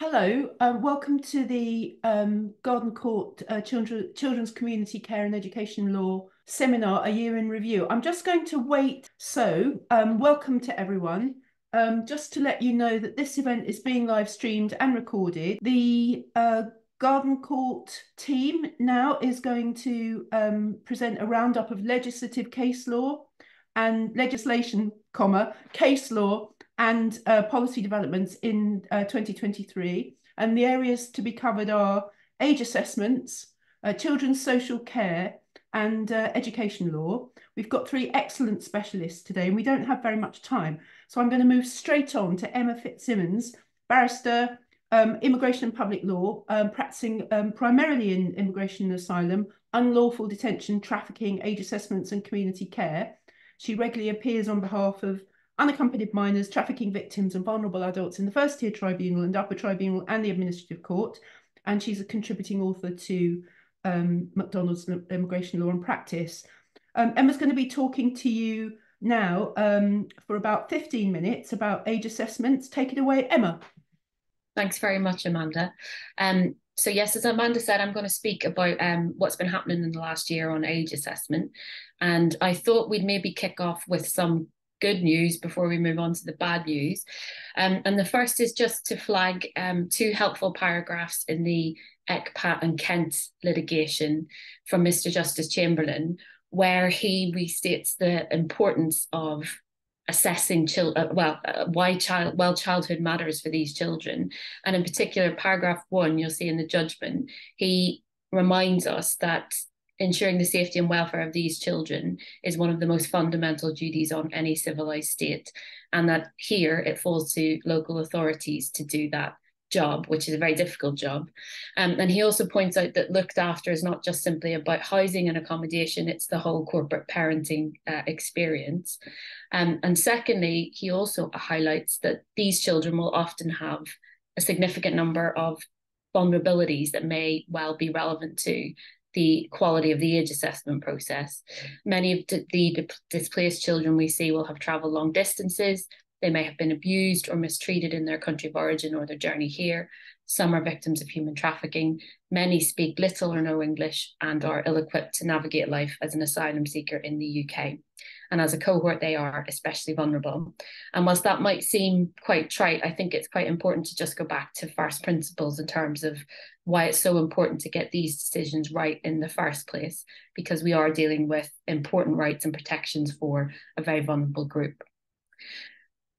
Hello, welcome to the Garden Court Children's Community Care and Education Law Seminar, A Year in Review. I'm just going to wait. Welcome to everyone. Just to let you know that this event is being live streamed and recorded. The Garden Court team now is going to present a roundup of legislative case law and legislation, case law and policy developments in 2023. And the areas to be covered are age assessments, children's social care, and education law. We've got three excellent specialists today, and we don't have very much time. So I'm going to move straight on to Emma Fitzsimons, barrister, immigration and public law, practicing primarily in immigration and asylum, unlawful detention, trafficking, age assessments, and community care. She regularly appears on behalf of unaccompanied minors, trafficking victims, and vulnerable adults in the first tier tribunal and upper tribunal and the administrative court. And she's a contributing author to McDonald's Immigration Law and Practice. Emma's going to be talking to you now for about 15 minutes about age assessments. Take it away, Emma. Thanks very much, Amanda. So yes, as Amanda said, I'm going to speak about what's been happening in the last year on age assessment. And I thought we'd maybe kick off with some good news before we move on to the bad news. And the first is just to flag two helpful paragraphs in the Ekpat and Kent litigation from Mr. Justice Chamberlain, where he restates the importance of assessing why childhood matters for these children. And in particular, paragraph 1, you'll see in the judgment, he reminds us that ensuring the safety and welfare of these children is one of the most fundamental duties on any civilized state, and that here it falls to local authorities to do that job, which is a very difficult job. And he also points out that looked after is not just simply about housing and accommodation, it's the whole corporate parenting experience. And secondly, he also highlights that these children will often have a significant number of vulnerabilities that may well be relevant to the quality of the age assessment process. Many of the displaced children we see will have travelled long distances. They may have been abused or mistreated in their country of origin or their journey here. Some are victims of human trafficking. Many speak little or no English and are ill-equipped to navigate life as an asylum seeker in the UK. And as a cohort, they are especially vulnerable. And whilst that might seem quite trite, I think it's quite important to just go back to first principles in terms of why it's so important to get these decisions right in the first place, because we are dealing with important rights and protections for a very vulnerable group.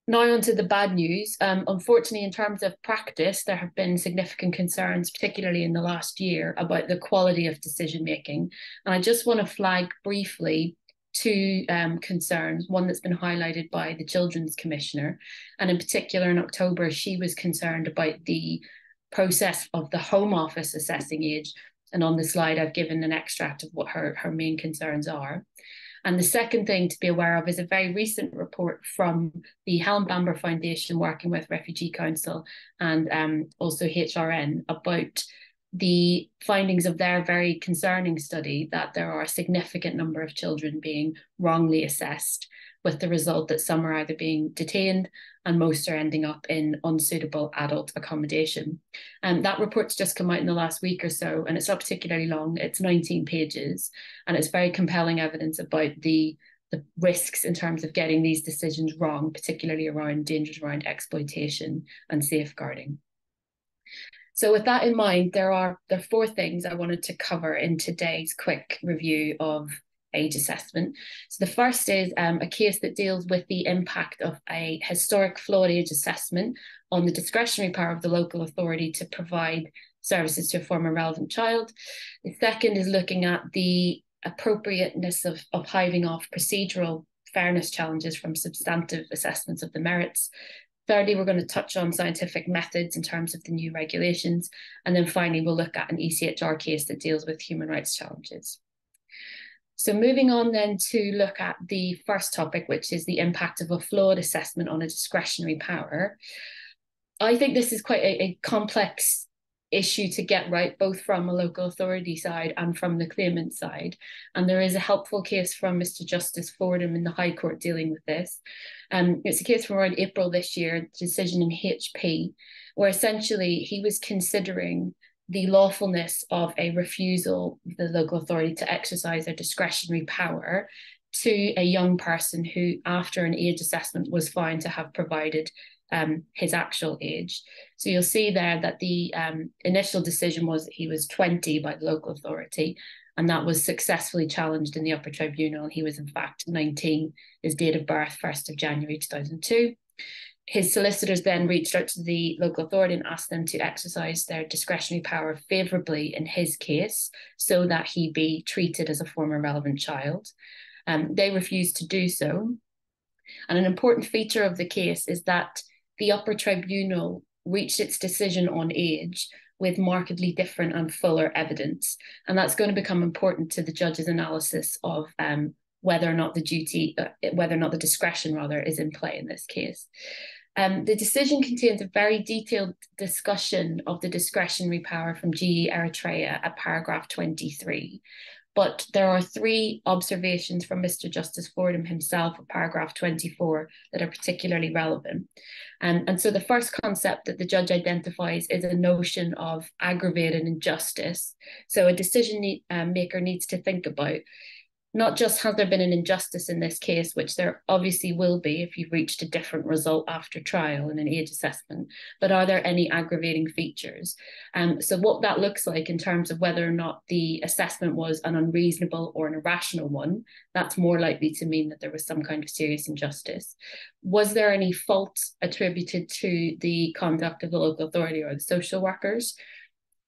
Now on to the bad news. Unfortunately, in terms of practice, there have been significant concerns, particularly in the last year, about the quality of decision making. And I just want to flag briefly two concerns, one that's been highlighted by the Children's Commissioner. And in particular, in October, she was concerned about the process of the Home Office assessing age. And on the slide, I've given an extract of what her main concerns are. And the second thing to be aware of is a very recent report from the Helen Bamber Foundation working with Refugee Council and also HRN about the findings of their very concerning study that there are a significant number of children being wrongly assessed, with the result that some are either being detained and most are ending up in unsuitable adult accommodation. And that report's just come out in the last week or so, and it's not particularly long. It's 19 pages, and it's very compelling evidence about the risks in terms of getting these decisions wrong, particularly around dangers around exploitation and safeguarding. So with that in mind, there are four things I wanted to cover in today's quick review of age assessment. So the first is a case that deals with the impact of a historic flawed age assessment on the discretionary power of the local authority to provide services to a former relevant child. The second is looking at the appropriateness of hiving off procedural fairness challenges from substantive assessments of the merits. Thirdly, we're going to touch on scientific methods in terms of the new regulations. And then finally, we'll look at an ECHR case that deals with human rights challenges. So moving on then to look at the first topic, which is the impact of a flawed assessment on a discretionary power. I think this is quite a complex issue to get right, both from a local authority side and from the claimant side. And there is a helpful case from Mr. Justice Fordham in the High Court dealing with this. It's a case from around April this year, decision in HP, where essentially he was considering the lawfulness of a refusal of the local authority to exercise their discretionary power to a young person who, after an age assessment, was found to have provided his actual age. So you'll see there that the initial decision was that he was 20 by the local authority, and that was successfully challenged in the upper tribunal. He was in fact 19, his date of birth, 1st of January 2002. His solicitors then reached out to the local authority and asked them to exercise their discretionary power favourably in his case so that he be treated as a former relevant child. They refused to do so. And an important feature of the case is that the upper tribunal reached its decision on age with markedly different and fuller evidence. And that's going to become important to the judge's analysis of whether or not the discretion rather is in play in this case. The decision contains a very detailed discussion of the discretionary power from GE Eritrea at paragraph 23. But there are 3 observations from Mr. Justice Fordham himself at paragraph 24 that are particularly relevant. And so the first concept that the judge identifies is a notion of aggravated injustice. So a decision maker needs to think about not just has there been an injustice in this case, which there obviously will be if you've reached a different result after trial in an age assessment, but are there any aggravating features? So what that looks like in terms of whether or not the assessment was an unreasonable or an irrational one, that's more likely to mean that there was some kind of serious injustice. Was there any fault attributed to the conduct of the local authority or the social workers?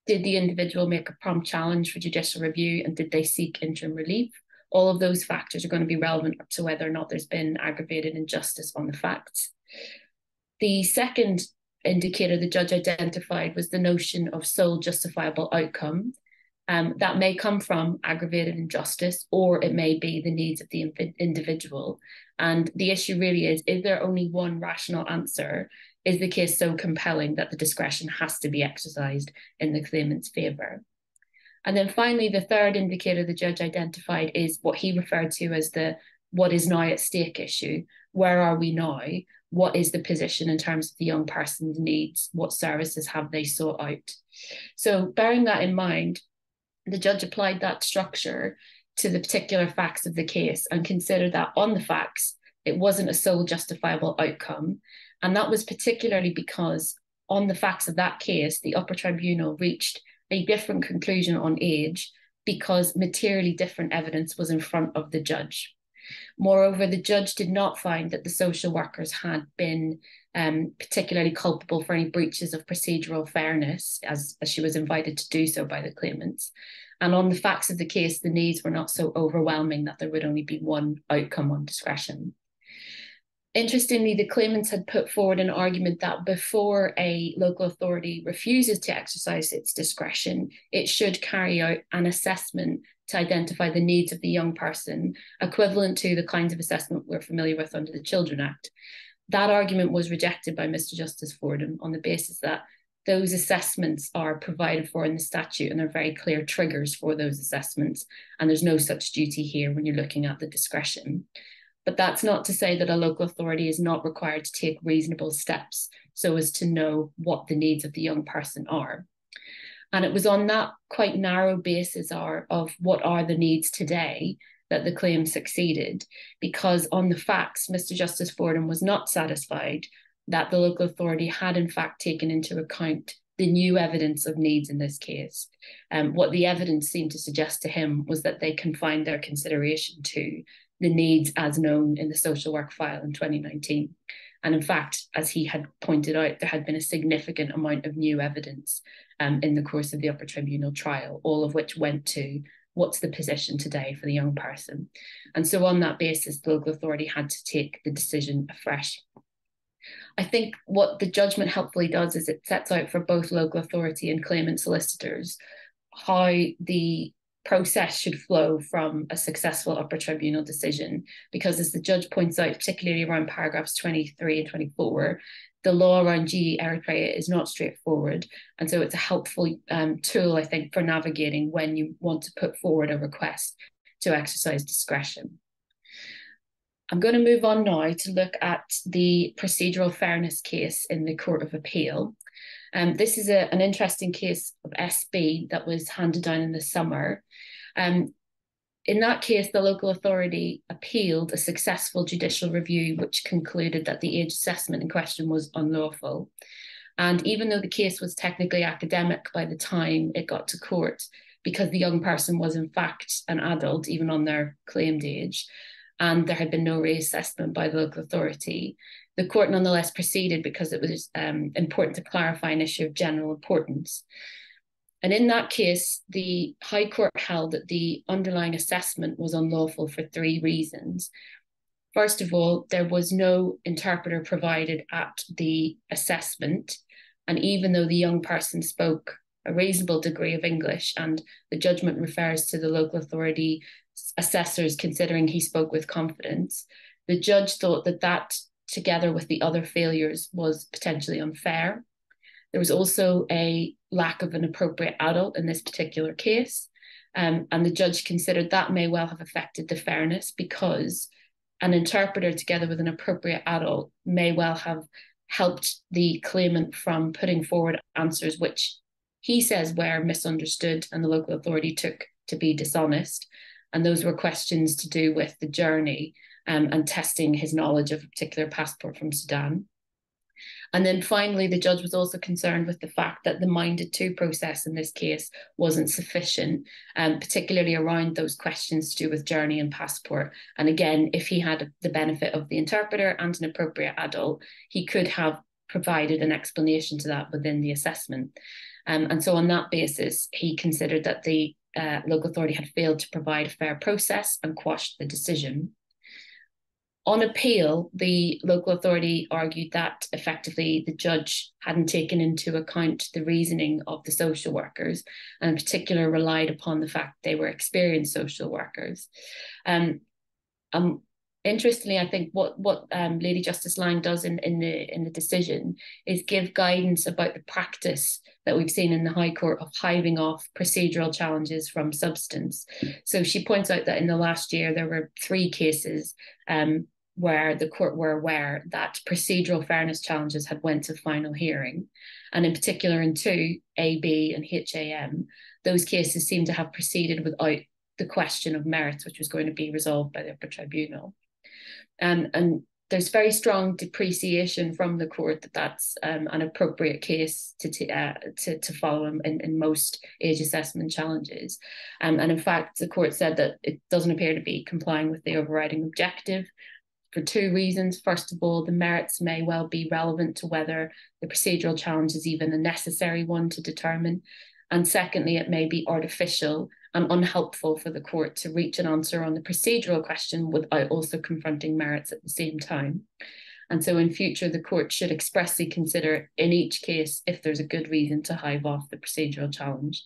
Did the individual make a prompt challenge for judicial review, and did they seek interim relief? All of those factors are going to be relevant to whether or not there's been aggravated injustice on the facts. The second indicator the judge identified was the notion of sole justifiable outcome. That may come from aggravated injustice, or it may be the needs of the individual. And the issue really is there only one rational answer? Is the case so compelling that the discretion has to be exercised in the claimant's favour? And then finally, the third indicator the judge identified is what he referred to as the what is now at stake issue. Where are we now? What is the position in terms of the young person's needs? What services have they sought out? So bearing that in mind, the judge applied that structure to the particular facts of the case and considered that on the facts, it wasn't a sole justifiable outcome. And that was particularly because on the facts of that case, the upper tribunal reached a different conclusion on age because materially different evidence was in front of the judge. Moreover, the judge did not find that the social workers had been particularly culpable for any breaches of procedural fairness, as she was invited to do so by the claimants. And on the facts of the case, the needs were not so overwhelming that there would only be one outcome on discretion. Interestingly, the claimants had put forward an argument that before a local authority refuses to exercise its discretion, it should carry out an assessment to identify the needs of the young person, equivalent to the kinds of assessment we're familiar with under the Children Act. That argument was rejected by Mr. Justice Fordham on the basis that those assessments are provided for in the statute and there are very clear triggers for those assessments, and there's no such duty here when you're looking at the discretion. But that's not to say that a local authority is not required to take reasonable steps so as to know what the needs of the young person are. And it was on that quite narrow basis of what are the needs today that the claim succeeded, because on the facts, Mr. Justice Fordham was not satisfied that the local authority had in fact taken into account the new evidence of needs in this case. What the evidence seemed to suggest to him was that they confined their consideration to the needs as known in the social work file in 2019. And in fact, as he had pointed out, there had been a significant amount of new evidence in the course of the upper tribunal trial, all of which went to what's the position today for the young person. And so on that basis, the local authority had to take the decision afresh. I think what the judgment helpfully does is it sets out for both local authority and claimant solicitors how the process should flow from a successful upper tribunal decision, because as the judge points out, particularly around paragraphs 23 and 24, the law around GE Eritrea is not straightforward. And so it's a helpful tool, I think, for navigating when you want to put forward a request to exercise discretion. I'm going to move on now to look at the procedural fairness case in the Court of Appeal. This is an interesting case of SB that was handed down in the summer. In that case, the local authority appealed a successful judicial review, which concluded that the age assessment in question was unlawful. And even though the case was technically academic by the time it got to court, because the young person was in fact an adult, even on their claimed age, and there had been no reassessment by the local authority, the court nonetheless proceeded because it was important to clarify an issue of general importance. And in that case, the High Court held that the underlying assessment was unlawful for 3 reasons. First of all, there was no interpreter provided at the assessment. And even though the young person spoke a reasonable degree of English, and the judgment refers to the local authority assessors considering he spoke with confidence, the judge thought that together with the other failures was potentially unfair. There was also a lack of an appropriate adult in this particular case. And the judge considered that may well have affected the fairness, because an interpreter together with an appropriate adult may well have helped the claimant from putting forward answers which he says were misunderstood and the local authority took to be dishonest. And those were questions to do with the journey and testing his knowledge of a particular passport from Sudan. And then finally, the judge was also concerned with the fact that the minded to process in this case wasn't sufficient, particularly around those questions to do with journey and passport. And again, if he had the benefit of the interpreter and an appropriate adult, he could have provided an explanation to that within the assessment. And so on that basis, he considered that the local authority had failed to provide a fair process and quashed the decision. On appeal, the local authority argued that effectively the judge hadn't taken into account the reasoning of the social workers, and in particular relied upon the fact they were experienced social workers. Interestingly, I think what Lady Justice Lang does in the decision is give guidance about the practice that we've seen in the High Court of hiving off procedural challenges from substance. So she points out that in the last year there were 3 cases where the court were aware that procedural fairness challenges had went to final hearing. And in particular in 2, AB and HAM, those cases seem to have proceeded without the question of merits, which was going to be resolved by the upper tribunal. And there's very strong depreciation from the court that that's an appropriate case to follow in most age assessment challenges. And in fact, the court said that it doesn't appear to be complying with the overriding objective for 2 reasons. First of all, the merits may well be relevant to whether the procedural challenge is even a necessary one to determine. And secondly, it may be artificial and unhelpful for the court to reach an answer on the procedural question without also confronting merits at the same time. And so in future, the court should expressly consider in each case if there's a good reason to hive off the procedural challenge.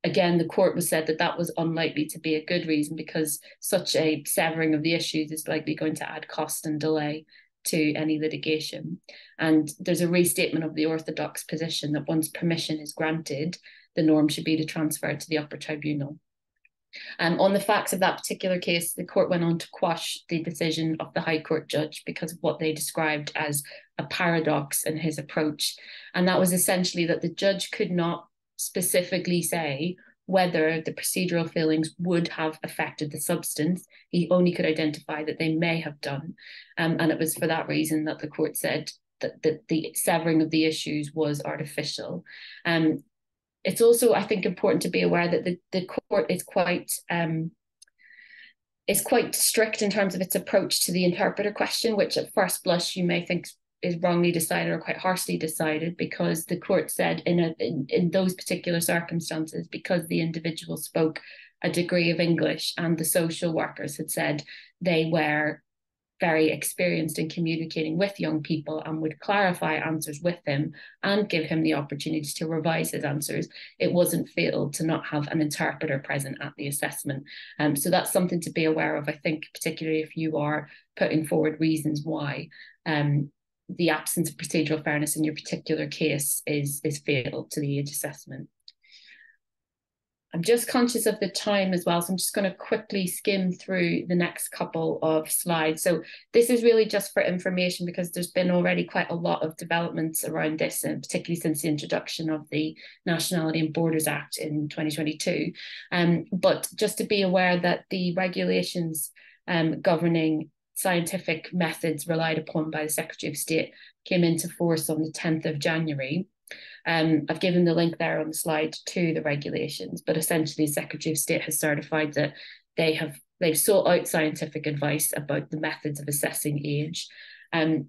Again, the court was said that that was unlikely to be a good reason, because such a severing of the issues is likely going to add cost and delay to any litigation. And there's a restatement of the orthodox position that once permission is granted, the norm should be to transfer to the upper tribunal. On the facts of that particular case, the court went on to quash the decision of the High Court judge because of what they described as a paradox in his approach. And that was essentially that the judge could not specifically say whether the procedural failings would have affected the substance. He only could identify that they may have done. And it was for that reason that the court said that the severing of the issues was artificial. It's also, I think, important to be aware that the court is quite strict in terms of its approach to the interpreter question, which at first blush you may think is wrongly decided or quite harshly decided, because the court said in those particular circumstances, because the individual spoke a degree of English and the social workers had said they were very experienced in communicating with young people and would clarify answers with him and give him the opportunity to revise his answers, it wasn't fatal to not have an interpreter present at the assessment. So that's something to be aware of, I think, particularly if you are putting forward reasons why the absence of procedural fairness in your particular case is fatal to the age assessment. I'm just conscious of the time as well, so I'm just going to quickly skim through the next couple of slides. So this is really just for information because there's been already quite a lot of developments around this, and particularly since the introduction of the Nationality and Borders Act in 2022. But just to be aware that the regulations governing scientific methods relied upon by the Secretary of State came into force on the 10th of January. I've given the link there on the slide to the regulations, but essentially the Secretary of State has certified that they've sought out scientific advice about the methods of assessing age. And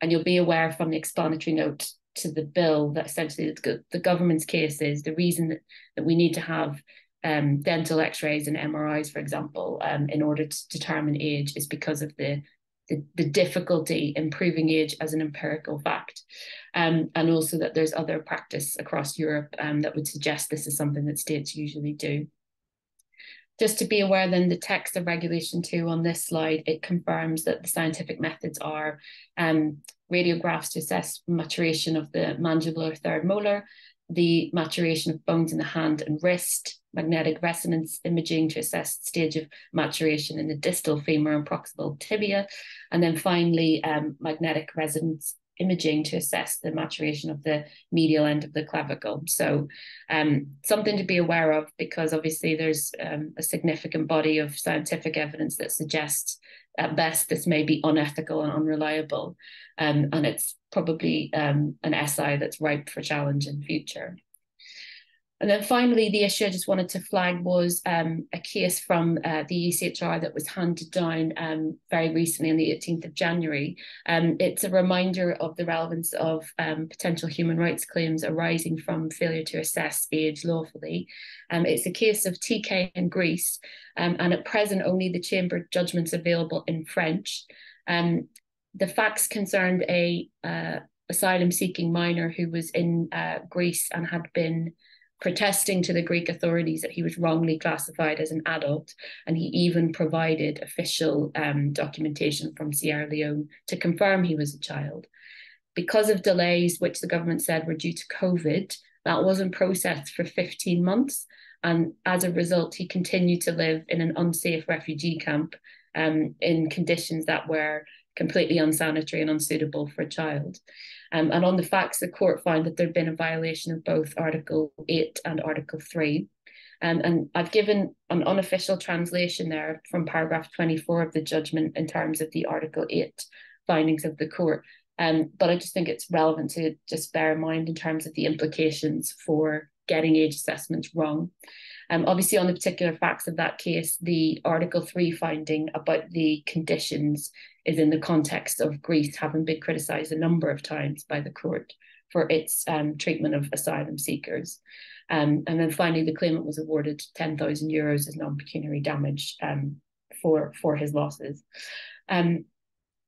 you'll be aware from the explanatory note to the bill that essentially the government's case is the reason that we need to have dental x-rays and MRIs, for example, in order to determine age is because of the difficulty in proving age as an empirical fact. And also that there's other practice across Europe that would suggest this is something that states usually do. Just to be aware then, the text of Regulation 2 on this slide, it confirms that the scientific methods are radiographs to assess maturation of the mandibular third molar, the maturation of bones in the hand and wrist, magnetic resonance imaging to assess the stage of maturation in the distal femur and proximal tibia, and then finally magnetic resonance imaging to assess the maturation of the medial end of the clavicle. So something to be aware of, because obviously there's a significant body of scientific evidence that suggests at best this may be unethical and unreliable, and it's probably an SI that's ripe for challenge in the future. And then finally, the issue I just wanted to flag was a case from the ECHR that was handed down very recently on the 18th of January. It's a reminder of the relevance of potential human rights claims arising from failure to assess age lawfully. It's a case of TK in Greece, and at present only the chamber judgment's available in French. The facts concerned a asylum-seeking minor who was in Greece and had been protesting to the Greek authorities that he was wrongly classified as an adult, and he even provided official documentation from Sierra Leone to confirm he was a child. Because of delays, which the government said were due to COVID, that wasn't processed for 15 months, and as a result, he continued to live in an unsafe refugee camp in conditions that were completely unsanitary and unsuitable for a child. And on the facts, the court found that there'd been a violation of both Article 8 and Article 3. And I've given an unofficial translation there from paragraph 24 of the judgment in terms of the Article 8 findings of the court. But I just think it's relevant to just bear in mind in terms of the implications for getting age assessments wrong. Obviously, on the particular facts of that case, the Article 3 finding about the conditions is in the context of Greece having been criticised a number of times by the court for its treatment of asylum seekers. And then finally, the claimant was awarded €10,000 as non-pecuniary damage for his losses.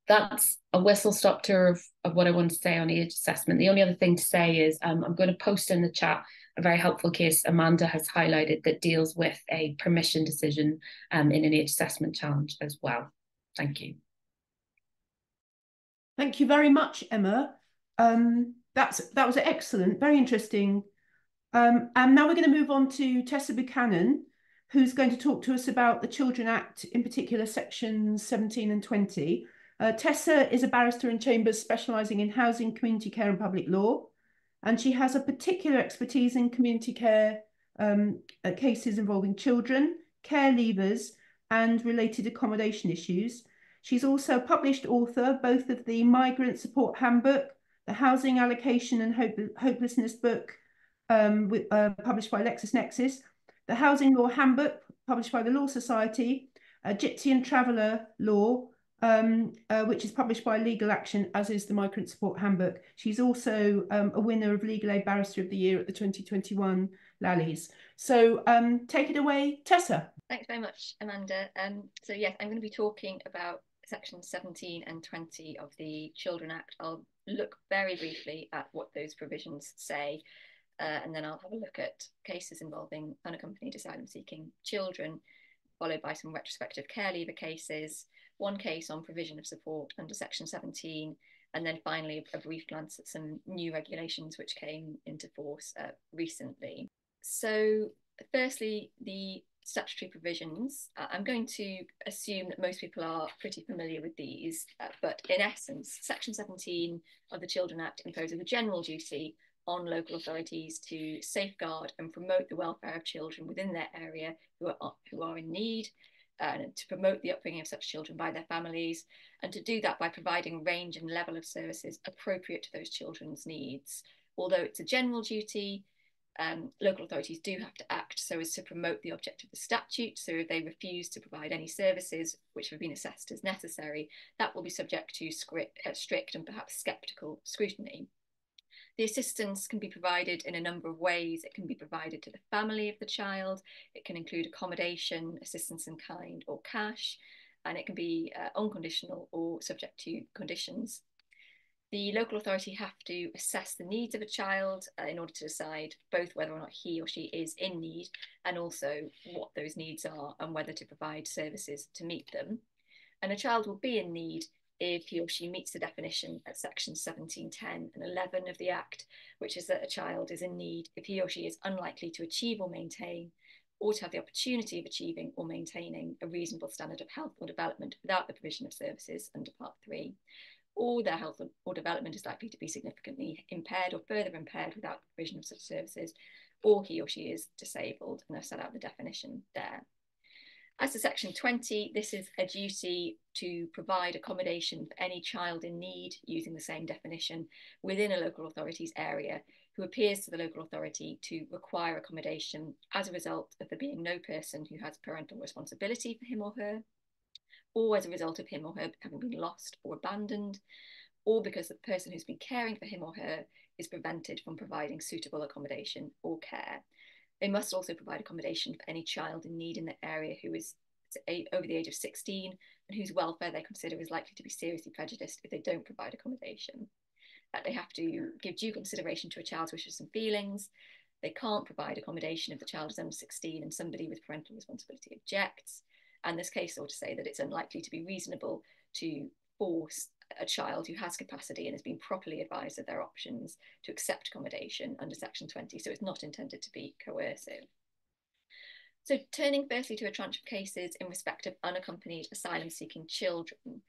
That's a whistle-stop tour of what I want to say on age assessment. The only other thing to say is I'm going to post in the chat a very helpful case Amanda has highlighted that deals with a permission decision in an age assessment challenge as well. Thank you. Thank you very much, Emma. That was excellent, very interesting. And now we're going to move on to Tessa Buchanan, who's going to talk to us about the Children Act, in particular sections 17 and 20. Tessa is a barrister in chambers specialising in housing, community care and public law. And she has a particular expertise in community care cases involving children, care leavers, and related accommodation issues. She's also a published author, both of the Migrant Support Handbook, the Housing Allocation and Hopelessness book, published by LexisNexis, the Housing Law Handbook, published by the Law Society, Gypsy Traveller Law, which is published by Legal Action, as is the Migrant Support Handbook. She's also a winner of Legal Aid Barrister of the Year at the 2021 Lallies. So take it away, Tessa. Thanks very much, Amanda. So yes, I'm going to be talking about sections 17 and 20 of the Children Act. I'll look very briefly at what those provisions say, and then I'll have a look at cases involving unaccompanied asylum-seeking children, followed by some retrospective care leaver cases, one case on provision of support under section 17, and then finally a brief glance at some new regulations which came into force recently. So firstly, the statutory provisions. I'm going to assume that most people are pretty familiar with these, but in essence, Section 17 of the Children Act imposes a general duty on local authorities to safeguard and promote the welfare of children within their area who are in need, and to promote the upbringing of such children by their families, and to do that by providing a range and level of services appropriate to those children's needs. Although it's a general duty, local authorities do have to act so as to promote the object of the statute. So if they refuse to provide any services which have been assessed as necessary, that will be subject to strict and perhaps sceptical scrutiny. The assistance can be provided in a number of ways. It can be provided to the family of the child. It can include accommodation, assistance in kind or cash, and it can be unconditional or subject to conditions. The local authority have to assess the needs of a child in order to decide both whether or not he or she is in need, and also what those needs are and whether to provide services to meet them. And a child will be in need if he or she meets the definition at sections 17, 10 and 11 of the Act, which is that a child is in need if he or she is unlikely to achieve or maintain, or to have the opportunity of achieving or maintaining a reasonable standard of health or development without the provision of services under Part 3, or their health or development is likely to be significantly impaired or further impaired without the provision of such services, or he or she is disabled, and I've set out the definition there. As to Section 20, this is a duty to provide accommodation for any child in need, using the same definition, within a local authority's area, who appears to the local authority to require accommodation as a result of there being no person who has parental responsibility for him or her, or as a result of him or her having been lost or abandoned, or because the person who's been caring for him or her is prevented from providing suitable accommodation or care. They must also provide accommodation for any child in need in the area who is over the age of 16 and whose welfare they consider is likely to be seriously prejudiced if they don't provide accommodation. They have to give due consideration to a child's wishes and feelings. They can't provide accommodation if the child is under 16 and somebody with parental responsibility objects. And this case ought to say that it's unlikely to be reasonable to force a child who has capacity and has been properly advised of their options to accept accommodation under Section 20. So it's not intended to be coercive. So turning firstly to a tranche of cases in respect of unaccompanied asylum-seeking children.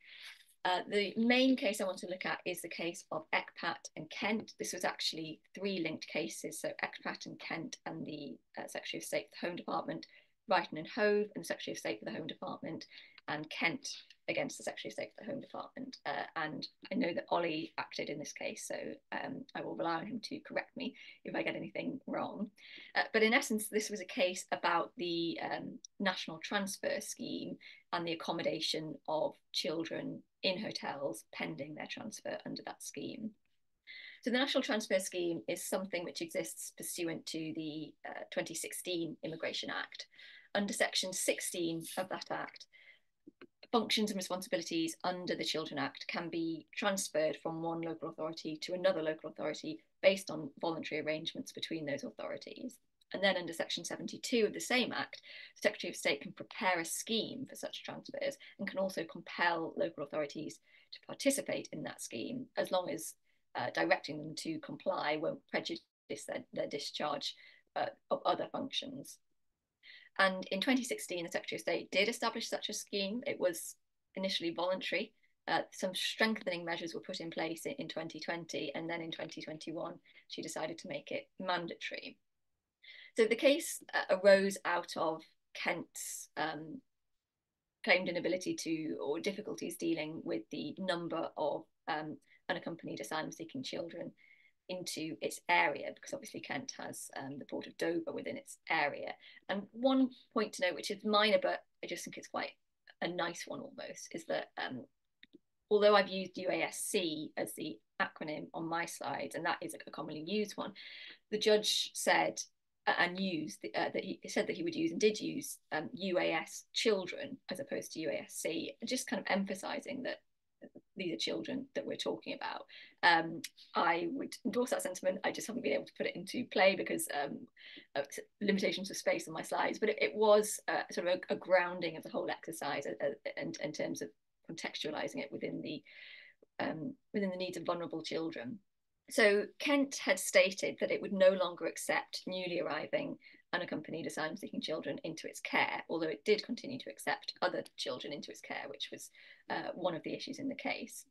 The main case I want to look at is the case of Ecpat and Kent. This was actually 3 linked cases, so Ecpat and Kent and the Secretary of State for the Home Department, Brighton and Hove and the Secretary of State for the Home Department, and Kent against the Secretary of State for the Home Department. And I know that Ollie acted in this case, so I will rely on him to correct me if I get anything wrong. But in essence, this was a case about the National Transfer Scheme and the accommodation of children in hotels pending their transfer under that scheme. So the National Transfer Scheme is something which exists pursuant to the 2016 Immigration Act. Under Section 16 of that Act, functions and responsibilities under the Children Act can be transferred from one local authority to another local authority based on voluntary arrangements between those authorities. And then under Section 72 of the same Act, the Secretary of State can prepare a scheme for such transfers and can also compel local authorities to participate in that scheme, as long as directing them to comply won't prejudice their discharge of other functions. And in 2016, the Secretary of State did establish such a scheme. It was initially voluntary. Some strengthening measures were put in place in 2020, and then in 2021, she decided to make it mandatory. So the case arose out of Kent's claimed inability to, or difficulties dealing with the number of unaccompanied asylum-seeking children into its area, because obviously Kent has the port of Dover within its area. And one point to note, which is minor, but I just think it's quite a nice one almost, is that although I've used UASC as the acronym on my slides, and that is a commonly used one, the judge said and used that he said that he would use and did use UAS children as opposed to UASC, just kind of emphasizing that these are children that we're talking about. I would endorse that sentiment. I just haven't been able to put it into play because limitations of space on my slides, but it was sort of a grounding of the whole exercise in terms of contextualizing it within the needs of vulnerable children. So Kent had stated that it would no longer accept newly arriving unaccompanied asylum-seeking children into its care, although it did continue to accept other children into its care, which was one of the issues in the case.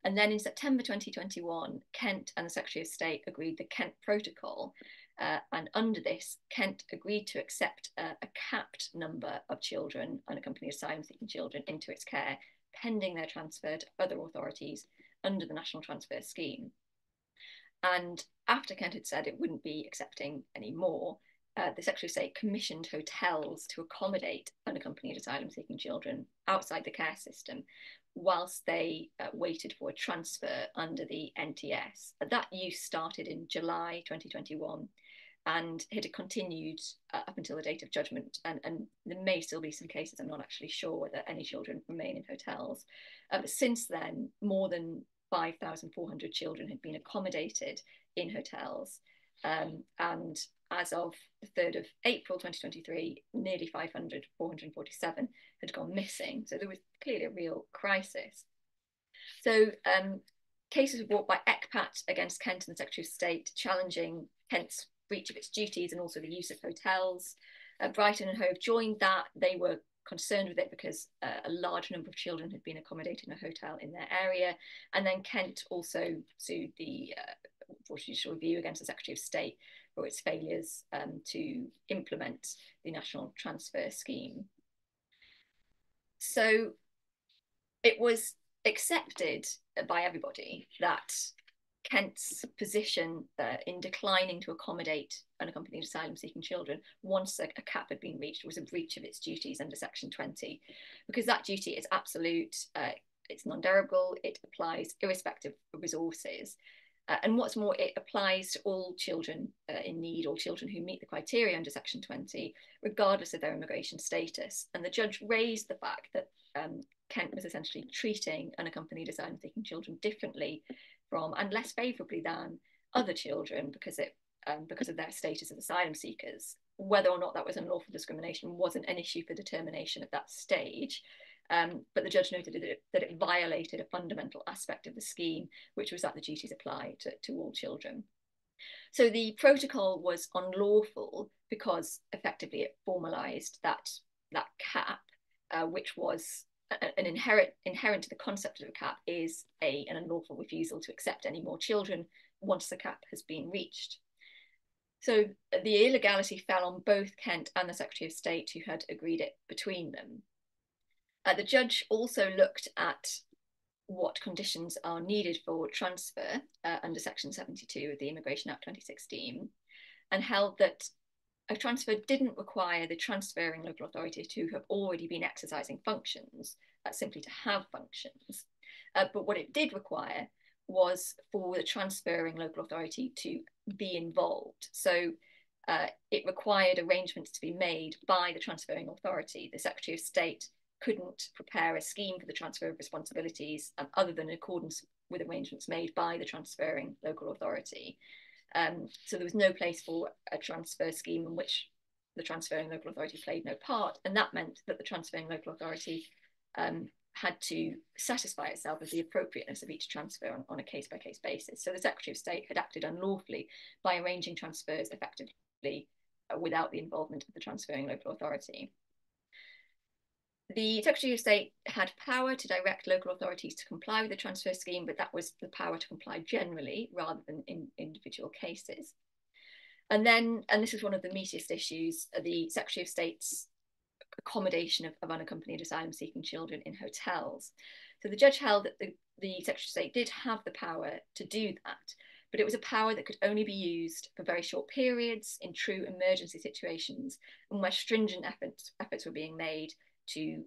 And then in September 2021, Kent and the Secretary of State agreed the Kent Protocol. And under this, Kent agreed to accept a capped number of children, unaccompanied asylum-seeking children, into its care, pending their transfer to other authorities under the National Transfer Scheme. And after Kent had said it wouldn't be accepting any more, the Secretary of State commissioned hotels to accommodate unaccompanied asylum-seeking children outside the care system whilst they waited for a transfer under the NTS. That use started in July 2021 and it had continued up until the date of judgment. And there may still be some cases, I'm not actually sure whether any children remain in hotels. But since then, more than 5,400 children had been accommodated in hotels. And as of the 3rd of April 2023, nearly 500, 447 had gone missing. So there was clearly a real crisis. So cases were brought by ECPAT against Kent and the Secretary of State, challenging Kent's breach of its duties and also the use of hotels. Brighton and Hove joined that. They were concerned with it because a large number of children had been accommodated in a hotel in their area. And then Kent also sued the judicial review against the Secretary of State for its failures to implement the National Transfer Scheme. So it was accepted by everybody that Kent's position in declining to accommodate unaccompanied asylum-seeking children once a cap had been reached was a breach of its duties under Section 20, because that duty is absolute, it's non-derogable, it applies irrespective of resources. And what's more, it applies to all children in need, or children who meet the criteria under Section 20, regardless of their immigration status. And the judge raised the fact that Kent was essentially treating unaccompanied asylum-seeking children differently from and less favourably than other children because of their status as asylum seekers. Whether or not that was unlawful discrimination wasn't an issue for determination at that stage. But the judge noted that it violated a fundamental aspect of the scheme, which was that the duties apply to all children. So the protocol was unlawful because effectively it formalised that cap, which was an inherent to the concept of a cap is an unlawful refusal to accept any more children once the cap has been reached. So the illegality fell on both Kent and the Secretary of State, who had agreed it between them. The judge also looked at what conditions are needed for transfer under Section 72 of the Immigration Act 2016, and held that a transfer didn't require the transferring local authority to have already been exercising functions, simply to have functions. But what it did require was for the transferring local authority to be involved. So it required arrangements to be made by the transferring authority. The Secretary of State couldn't prepare a scheme for the transfer of responsibilities other than in accordance with arrangements made by the transferring local authority. So there was no place for a transfer scheme in which the transferring local authority played no part. And that meant that the transferring local authority had to satisfy itself with the appropriateness of each transfer on a case-by-case basis. So the Secretary of State had acted unlawfully by arranging transfers effectively without the involvement of the transferring local authority. The Secretary of State had power to direct local authorities to comply with the transfer scheme, but that was the power to comply generally rather than in individual cases. And this is one of the meatiest issues, the Secretary of State's accommodation of unaccompanied asylum-seeking children in hotels. So the judge held that the Secretary of State did have the power to do that, but it was a power that could only be used for very short periods in true emergency situations and where stringent efforts were being made to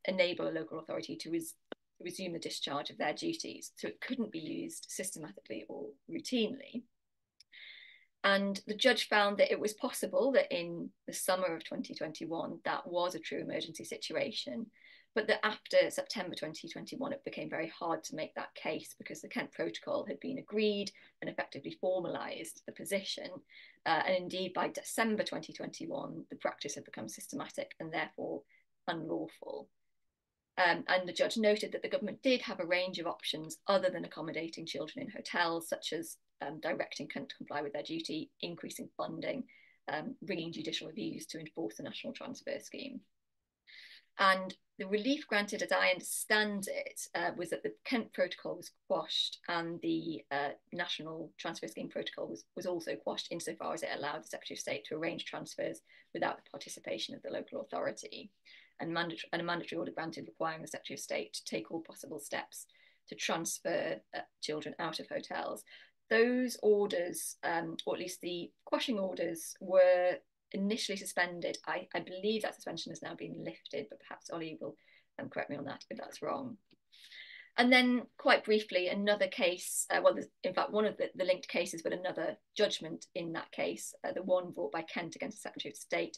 enable a local authority to resume the discharge of their duties. So it couldn't be used systematically or routinely. And the judge found that it was possible that in the summer of 2021, that was a true emergency situation, but that after September 2021, it became very hard to make that case because the Kent Protocol had been agreed and effectively formalised the position. And indeed, by December 2021, the practice had become systematic and therefore unlawful. And the judge noted that the government did have a range of options other than accommodating children in hotels, such as directing Kent to comply with their duty, increasing funding, bringing judicial reviews to enforce the national transfer scheme. And the relief granted, as I understand it, was that the Kent Protocol was quashed, and the National Transfer Scheme Protocol was also quashed insofar as it allowed the Secretary of State to arrange transfers without the participation of the local authority, and a mandatory order granted requiring the Secretary of State to take all possible steps to transfer children out of hotels. Those orders, or at least the quashing orders, were initially suspended. I believe that suspension has now been lifted, but perhaps Ollie will correct me on that if that's wrong. And then quite briefly, another case, well, in fact, one of the linked cases, but another judgment in that case, the one brought by Kent against the Secretary of State.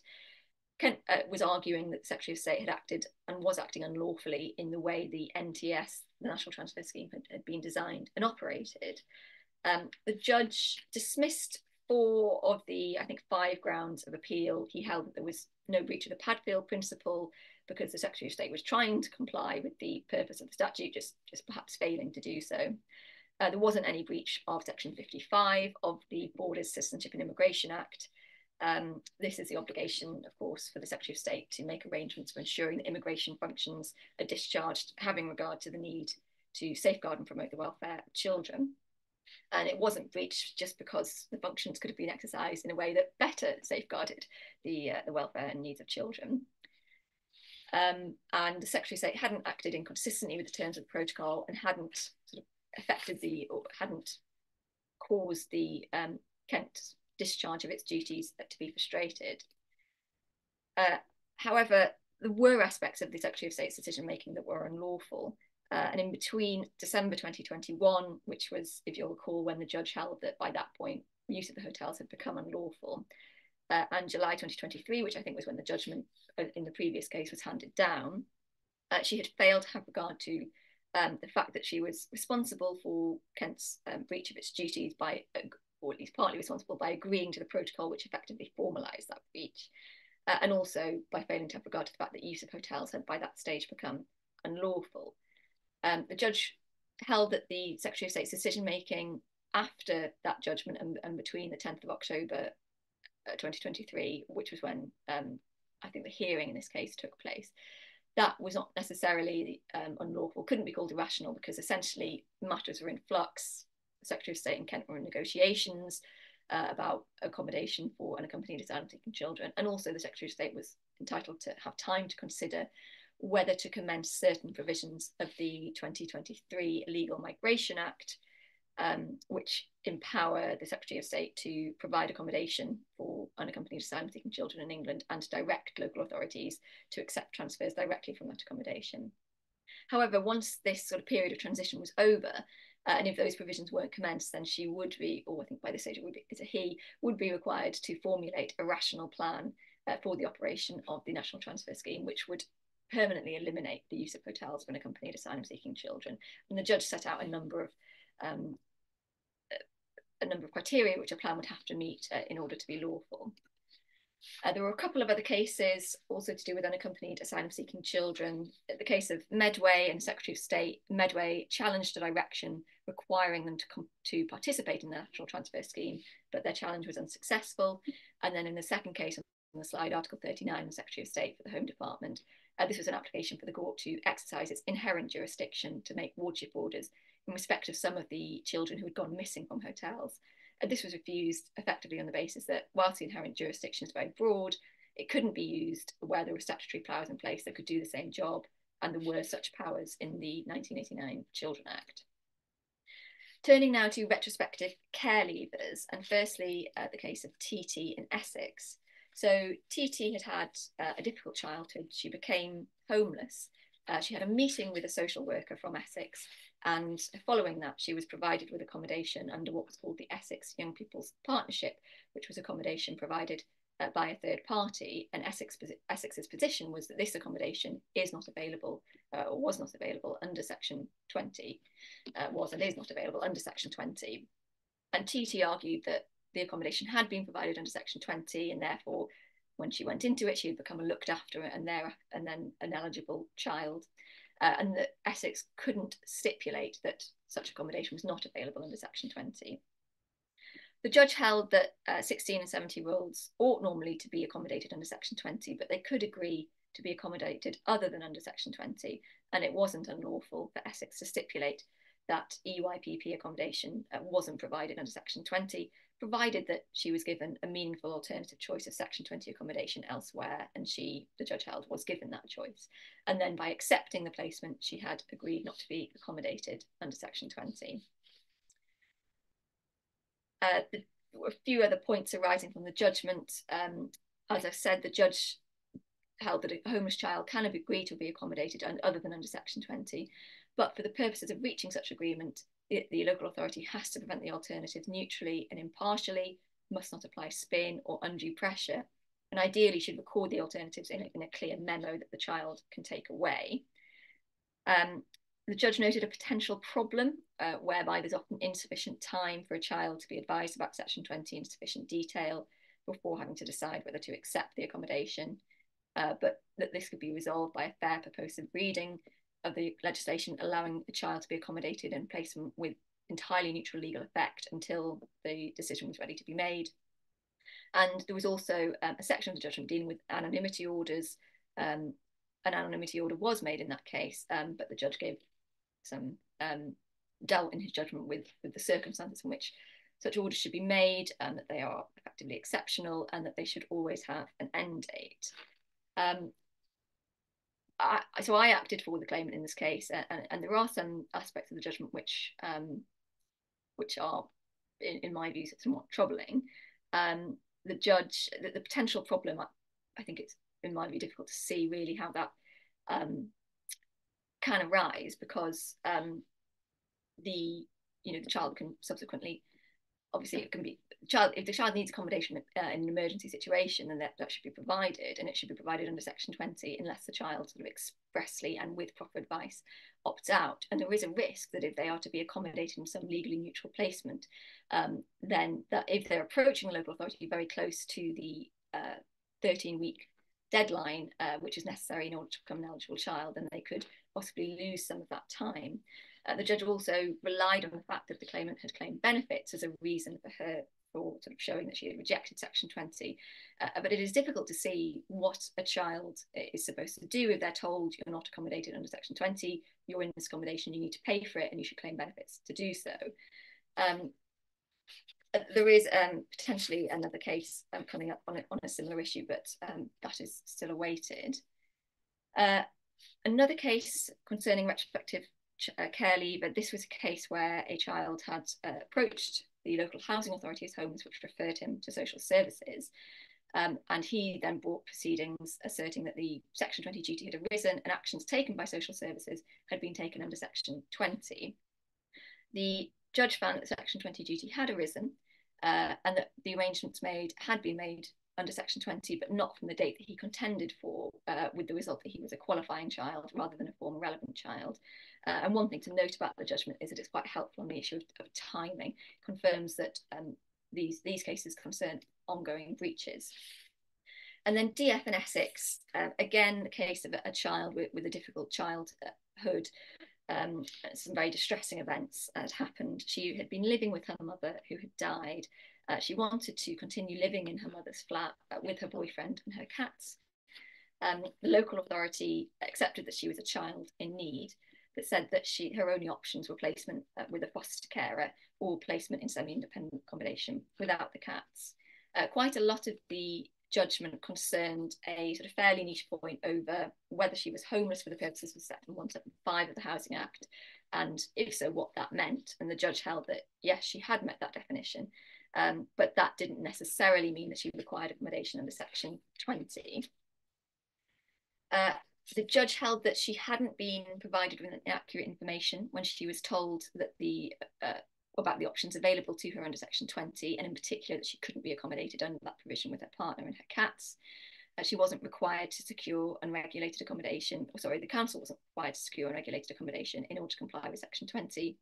Kent was arguing that the Secretary of State had acted and was acting unlawfully in the way the NTS, the National Transfer Scheme, had been designed and operated. The judge dismissed 4 of the, I think, 5 grounds of appeal. He held that there was no breach of the Padfield principle because the Secretary of State was trying to comply with the purpose of the statute, just perhaps failing to do so. There wasn't any breach of Section 55 of the Borders, Citizenship and Immigration Act. This is the obligation, of course, for the Secretary of State to make arrangements for ensuring that immigration functions are discharged, having regard to the need to safeguard and promote the welfare of children. And it wasn't breached just because the functions could have been exercised in a way that better safeguarded the welfare and needs of children. And the Secretary of State hadn't acted inconsistently with the terms of the protocol and hadn't sort of affected or hadn't caused the Kent discharge of its duties to be frustrated. However, there were aspects of the Secretary of State's decision making that were unlawful. And in between December 2021, which was, if you'll recall, when the judge held that by that point, use of the hotels had become unlawful, and July 2023, which I think was when the judgment in the previous case was handed down, she had failed to have regard to the fact that she was responsible for Kent's breach of its duties by, or at least partly responsible by agreeing to the protocol, which effectively formalised that breach, and also by failing to have regard to the fact that use of hotels had by that stage become unlawful. The judge held that the Secretary of State's decision-making after that judgment and between the 10th of October 2023, which was when I think the hearing in this case took place, that was not necessarily unlawful, couldn't be called irrational, because essentially matters were in flux. The Secretary of State and Kent were in negotiations about accommodation for unaccompanied asylum-seeking children, and also the Secretary of State was entitled to have time to consider whether to commence certain provisions of the 2023 Illegal Migration Act, which empower the Secretary of State to provide accommodation for unaccompanied asylum-seeking children in England and to direct local authorities to accept transfers directly from that accommodation. However, once this sort of period of transition was over, and if those provisions weren't commenced, then she would be, or I think by this stage it would be, it's a he, would be required to formulate a rational plan for the operation of the National Transfer Scheme, which would permanently eliminate the use of hotels for unaccompanied asylum-seeking children. And the judge set out a number of criteria which a plan would have to meet in order to be lawful. There were a couple of other cases also to do with unaccompanied asylum-seeking children. The case of Medway and Secretary of State. Medway challenged a direction requiring them to participate in the National Transfer Scheme, but their challenge was unsuccessful. And then in the second case on the slide, Article 39, the Secretary of State for the Home Department, this was an application for the court to exercise its inherent jurisdiction to make wardship orders in respect of some of the children who had gone missing from hotels. This was refused effectively on the basis that whilst the inherent jurisdiction is very broad, it couldn't be used where there were statutory powers in place that could do the same job, and there were such powers in the 1989 Children Act. Turning now to retrospective care leavers, and firstly the case of TT in Essex. So TT had a difficult childhood. She became homeless. She had a meeting with a social worker from Essex, and following that she was provided with accommodation under what was called the Essex Young People's Partnership, which was accommodation provided by a third party. And Essex's position was that this accommodation is not available, or was not available under Section 20, was and is not available under Section 20. And TT argued that the accommodation had been provided under Section 20, and therefore when she went into it she had become a looked after and then an eligible child, and that Essex couldn't stipulate that such accommodation was not available under Section 20. The judge held that 16 and 17-year-olds ought normally to be accommodated under Section 20, but they could agree to be accommodated other than under Section 20, and it wasn't unlawful for Essex to stipulate that EYPP accommodation wasn't provided under Section 20, provided that she was given a meaningful alternative choice of Section 20 accommodation elsewhere, and she, the judge held, was given that choice. And then by accepting the placement, she had agreed not to be accommodated under Section 20. There were a few other points arising from the judgment. As I've said, the judge held that a homeless child can agree to be accommodated other than under Section 20, but for the purposes of reaching such agreement, the local authority has to prevent the alternative neutrally and impartially, must not apply spin or undue pressure, and ideally should record the alternatives in a clear memo that the child can take away. The judge noted a potential problem whereby there's often insufficient time for a child to be advised about Section 20 in sufficient detail before having to decide whether to accept the accommodation, but that this could be resolved by a fair purposive reading of the legislation allowing the child to be accommodated and placement with entirely neutral legal effect until the decision was ready to be made. And there was also a section of the judgment dealing with anonymity orders. An anonymity order was made in that case, but the judge gave some dealt in his judgment with the circumstances in which such orders should be made, and that they are effectively exceptional, and that they should always have an end date. So I acted for the claimant in this case, and there are some aspects of the judgment which are, in my view, somewhat troubling. The judge, the potential problem, I think it's, in my view, difficult to see really how that can arise, because the child can subsequently, obviously it can be, if the child needs accommodation in an emergency situation, then that should be provided, and it should be provided under Section 20 unless the child sort of expressly and with proper advice opts out. And there is a risk that if they are to be accommodated in some legally neutral placement, then that if they're approaching the local authority very close to the 13-week deadline, which is necessary in order to become an eligible child, then they could possibly lose some of that time. The judge also relied on the fact that the claimant had claimed benefits as a reason for her for sort of showing that she had rejected Section 20. But it is difficult to see what a child is supposed to do if they're told you're not accommodated under Section 20, you're in this accommodation, you need to pay for it, and you should claim benefits to do so. There is potentially another case coming up on a similar issue, but that is still awaited. Another case concerning retrospective care leave, this was a case where a child had approached the local housing authority as homeless, which referred him to social services, and he then brought proceedings asserting that the Section 20 duty had arisen and actions taken by social services had been taken under Section 20. The judge found that Section 20 duty had arisen, and that the arrangements made had been made under Section 20, but not from the date that he contended for, with the result that he was a qualifying child rather than a former relevant child. And one thing to note about the judgment is that it's quite helpful on the issue of timing. It confirms that these cases concern ongoing breaches. And then DF and Essex, again, the case of a child with a difficult childhood. Some very distressing events had happened. She had been living with her mother, who had died. She wanted to continue living in her mother's flat with her boyfriend and her cats. The local authority accepted that she was a child in need, but said that her only options were placement with a foster carer or placement in semi-independent accommodation without the cats. Quite a lot of the judgment concerned a sort of fairly niche point over whether she was homeless for the purposes of Section 175 of the Housing Act, and if so, what that meant. And the judge held that, yes, she had met that definition, but that didn't necessarily mean that she required accommodation under Section 20. The judge held that she hadn't been provided with accurate information when she was told that about the options available to her under Section 20, and in particular that she couldn't be accommodated under that provision with her partner and her cats. She wasn't required to secure unregulated accommodation, the council wasn't required to secure unregulated accommodation in order to comply with Section 20.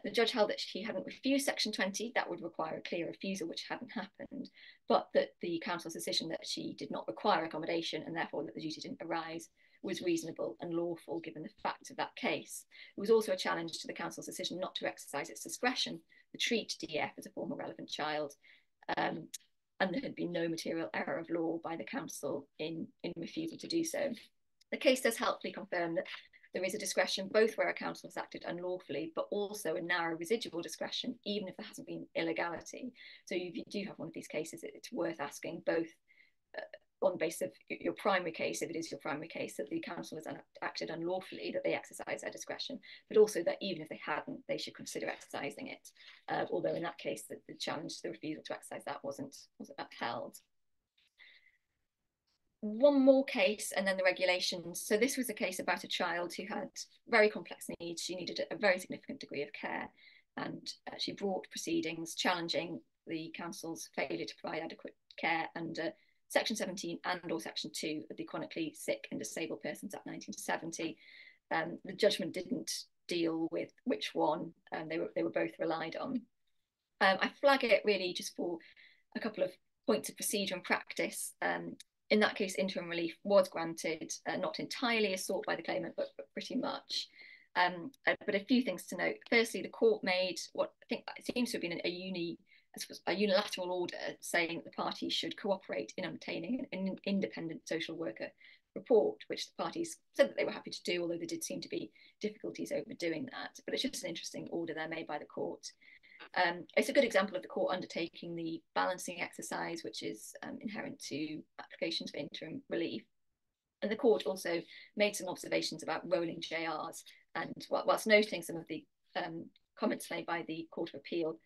The judge held that she hadn't refused Section 20, that would require a clear refusal, which hadn't happened, but that the council's decision that she did not require accommodation and therefore that the duty didn't arise was reasonable and lawful given the facts of that case. It was also a challenge to the council's decision not to exercise its discretion to treat DF as a former relevant child, and there had been no material error of law by the council in refusal to do so. The case does helpfully confirm that there is a discretion both where a council has acted unlawfully, but also a narrow residual discretion, even if there hasn't been illegality. So if you do have one of these cases, it's worth asking both on the basis of your primary case, if it is your primary case, that the council has acted unlawfully, that they exercise their discretion, but also that even if they hadn't, they should consider exercising it. Although in that case, the challenge to the refusal to exercise that wasn't upheld. One more case and then the regulations. So this was a case about a child who had very complex needs. She needed a very significant degree of care, and she brought proceedings challenging the council's failure to provide adequate care under Section 17 and or Section 2 of the Chronically Sick and Disabled Persons Act 1970. The judgment didn't deal with which one, they were both relied on. I flag it really just for a couple of points of procedure and practice. In that case, interim relief was granted, not entirely as sought by the claimant, but pretty much. But a few things to note. Firstly, the court made what I think seems to have been a unilateral order saying that the parties should cooperate in obtaining an independent social worker report, which the parties said that they were happy to do, although there did seem to be difficulties over doing that. But it's just an interesting order there made by the court. It's a good example of the court undertaking the balancing exercise, which is inherent to applications for interim relief. And the court also made some observations about rolling JRs, and whilst noting some of the comments made by the Court of Appeal,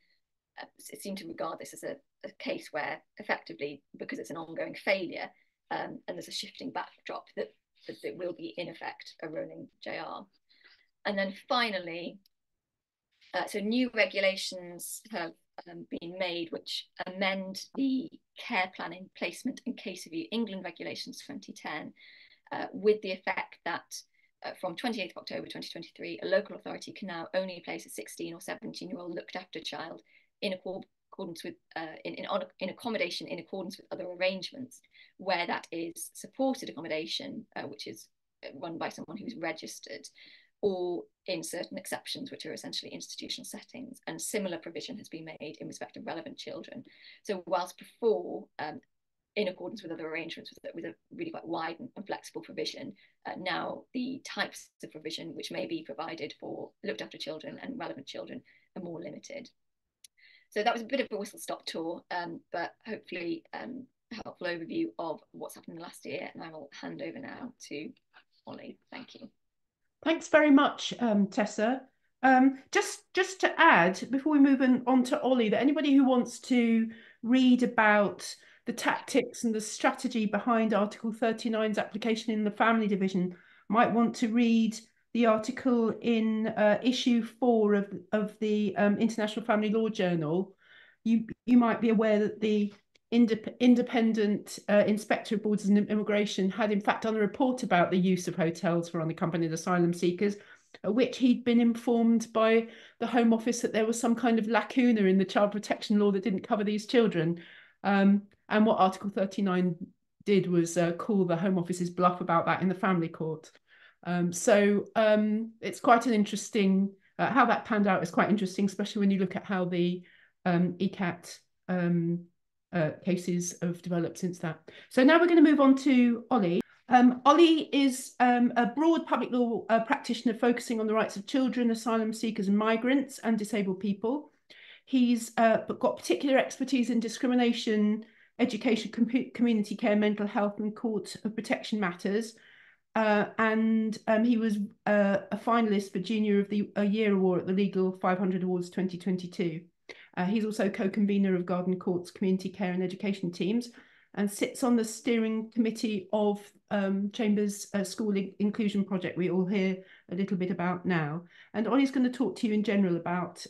it seemed to regard this as a case where effectively, because it's an ongoing failure and there's a shifting backdrop, that it will be in effect a rolling JR. And then finally, so new regulations have been made which amend the care planning, placement and case review England regulations 2010 with the effect that from 28th of October 2023, a local authority can now only place a 16 or 17-year-old looked after child in accordance with in accommodation in accordance with other arrangements, where that is supported accommodation, which is run by someone who's registered, or in certain exceptions, which are essentially institutional settings. And similar provision has been made in respect of relevant children. So whilst before, in accordance with other arrangements, with a really quite wide and flexible provision, now the types of provision which may be provided for looked after children and relevant children are more limited. So that was a bit of a whistle-stop tour, but hopefully a helpful overview of what's happened in the last year. And I will hand over now to Ollie. Thank you. Thanks very much, Tessa. Just to add, before we move on to Ollie, that anybody who wants to read about the tactics and the strategy behind Article 39's application in the Family Division might want to read the article in issue 4 of the International Family Law Journal. You might be aware that the independent Inspector of Borders and Immigration had in fact done a report about the use of hotels for unaccompanied asylum seekers, at which he'd been informed by the Home Office that there was some kind of lacuna in the child protection law that didn't cover these children. And what Article 39 did was call the Home Office's bluff about that in the family court. So it's quite an interesting, how that panned out is quite interesting, especially when you look at how the ECAT cases have developed since that. So now we're going to move on to Ollie. Ollie is a broad public law practitioner focusing on the rights of children, asylum seekers and migrants and disabled people. He's got particular expertise in discrimination, education, community care, mental health and court of protection matters. And he was a finalist for Junior of the Year Award at the Legal 500 Awards 2022. He's also co-convener of Garden Court's community care and education teams and sits on the steering committee of Chambers' school inclusion project we all hear a little bit about now. And Ollie's going to talk to you in general about